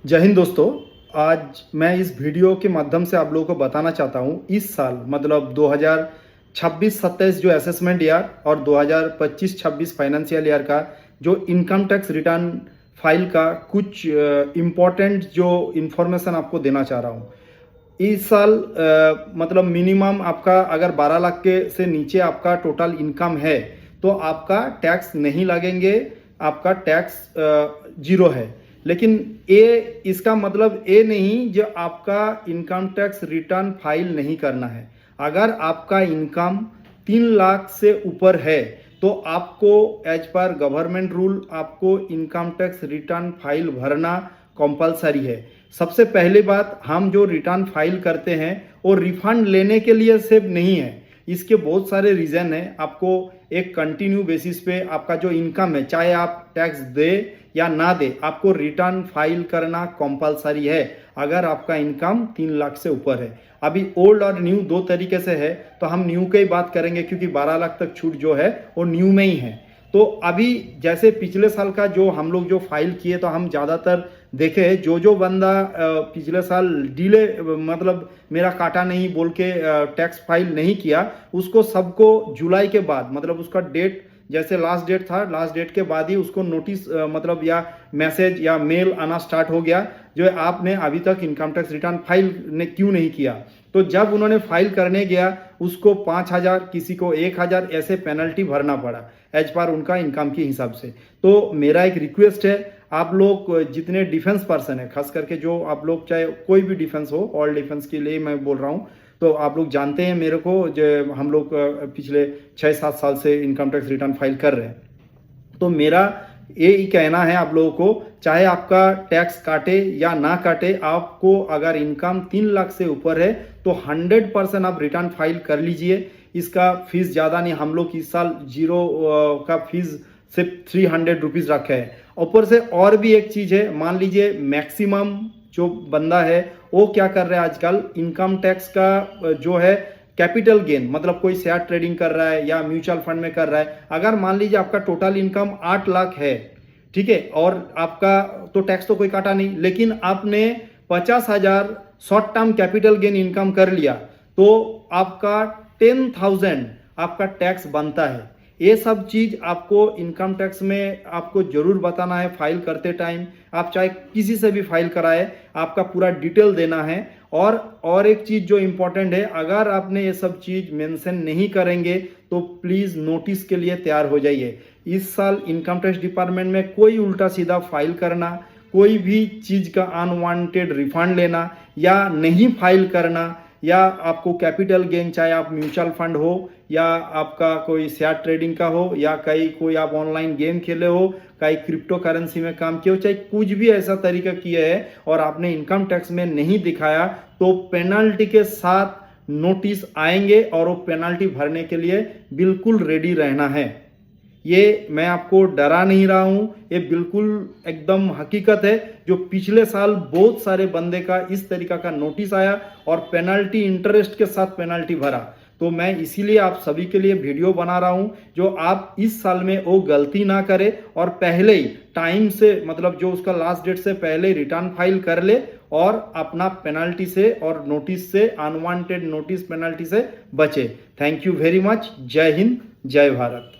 जय हिंद दोस्तों। आज मैं इस वीडियो के माध्यम से आप लोगों को बताना चाहता हूँ इस साल मतलब 2026-27 जो असेसमेंट ईयर और 2025-26 फाइनेंशियल ईयर का जो इनकम टैक्स रिटर्न फाइल का कुछ इम्पोर्टेंट जो इन्फॉर्मेशन आपको देना चाह रहा हूँ। इस साल मतलब मिनिमम आपका अगर 12 लाख के से नीचे आपका टोटल इनकम है तो आपका टैक्स नहीं लगेंगे, आपका टैक्स जीरो है। लेकिन ये इसका मतलब ये नहीं जो आपका इनकम टैक्स रिटर्न फाइल नहीं करना है। अगर आपका इनकम 3 लाख से ऊपर है तो आपको एज पर गवर्नमेंट रूल आपको इनकम टैक्स रिटर्न फाइल भरना कंपलसरी है। सबसे पहली बात, हम जो रिटर्न फाइल करते हैं वो रिफंड लेने के लिए सिर्फ नहीं है, इसके बहुत सारे रीज़न है। आपको एक कंटिन्यू बेसिस पे आपका जो इनकम है, चाहे आप टैक्स दे या ना दे, आपको रिटर्न फाइल करना कंपलसरी है अगर आपका इनकम 3 लाख से ऊपर है। अभी ओल्ड और न्यू दो तरीके से है, तो हम न्यू की बात करेंगे क्योंकि 12 लाख तक छूट जो है वो न्यू में ही है। तो अभी जैसे पिछले साल का जो हम लोग जो फाइल किए तो हम ज़्यादातर देखे जो बंदा पिछले साल डिले मतलब मेरा काटा नहीं बोल के टैक्स फाइल नहीं किया, उसको सबको जुलाई के बाद मतलब उसका डेट जैसे लास्ट डेट था, लास्ट डेट के बाद ही उसको नोटिस मतलब या मैसेज या मेल आना स्टार्ट हो गया जो आपने अभी तक इनकम टैक्स रिटर्न फाइल ने क्यों नहीं किया। तो जब उन्होंने फाइल करने गया उसको 5,000 किसी को 1,000 ऐसे पेनल्टी भरना पड़ा एज पर उनका इनकम के हिसाब से। तो मेरा एक रिक्वेस्ट है, आप लोग जितने डिफेंस पर्सन है, खास करके जो आप लोग चाहे कोई भी डिफेंस हो, ऑल डिफेंस के लिए मैं बोल रहा हूँ, तो आप लोग जानते हैं मेरे को जो हम लोग पिछले 6-7 साल से इनकम टैक्स रिटर्न फाइल कर रहे हैं। तो मेरा ये ही कहना है आप लोगों को, चाहे आपका टैक्स काटे या ना काटे, आपको अगर इनकम 3 लाख से ऊपर है तो 100% आप रिटर्न फाइल कर लीजिए। इसका फीस ज़्यादा नहीं, हम लोग इस साल जीरो का फीस सिर्फ 300 रुपीज़ रखे है। ऊपर से और भी एक चीज़ है, मान लीजिए मैक्सिमम जो बंदा है वो क्या कर रहा है आजकल, इनकम टैक्स का जो है कैपिटल गेन मतलब कोई शेयर ट्रेडिंग कर रहा है या म्यूचुअल फंड में कर रहा है। अगर मान लीजिए आपका टोटल इनकम 8 लाख है, ठीक है, और आपका तो टैक्स तो कोई काटा नहीं, लेकिन आपने 50,000 short term capital gain income कर लिया तो आपका 10,000 आपका टैक्स बनता है। ये सब चीज आपको इनकम टैक्स में आपको जरूर बताना है फाइल करते टाइम। आप चाहे किसी से भी फाइल कराए, आपका पूरा डिटेल देना है। और एक चीज जो इंपॉर्टेंट है, अगर आपने ये सब चीज मेंशन नहीं करेंगे तो प्लीज नोटिस के लिए तैयार हो जाइए। इस साल इनकम टैक्स डिपार्टमेंट में कोई उल्टा सीधा फाइल करना, कोई भी चीज का अनवांटेड रिफंड लेना या नहीं फाइल करना, या आपको कैपिटल गेन चाहे आप म्यूचुअल फंड हो या आपका कोई शेयर ट्रेडिंग का हो या कोई आप ऑनलाइन गेम खेले हो, कहीं क्रिप्टो करेंसी में काम किया हो, चाहे कुछ भी ऐसा तरीका किया है और आपने इनकम टैक्स में नहीं दिखाया तो पेनल्टी के साथ नोटिस आएंगे और वो पेनल्टी भरने के लिए बिल्कुल रेडी रहना है। ये मैं आपको डरा नहीं रहा हूं, ये बिल्कुल एकदम हकीकत है। जो पिछले साल बहुत सारे बंदे का इस तरीका का नोटिस आया और पेनल्टी इंटरेस्ट के साथ पेनल्टी भरा। तो मैं इसीलिए आप सभी के लिए वीडियो बना रहा हूं जो आप इस साल में वो गलती ना करें और पहले ही टाइम से मतलब जो उसका लास्ट डेट से पहले रिटर्न फाइल कर ले और अपना पेनल्टी से और नोटिस से, अनवांटेड नोटिस पेनल्टी से बचे। Thank you very much. जय हिंद, जय भारत।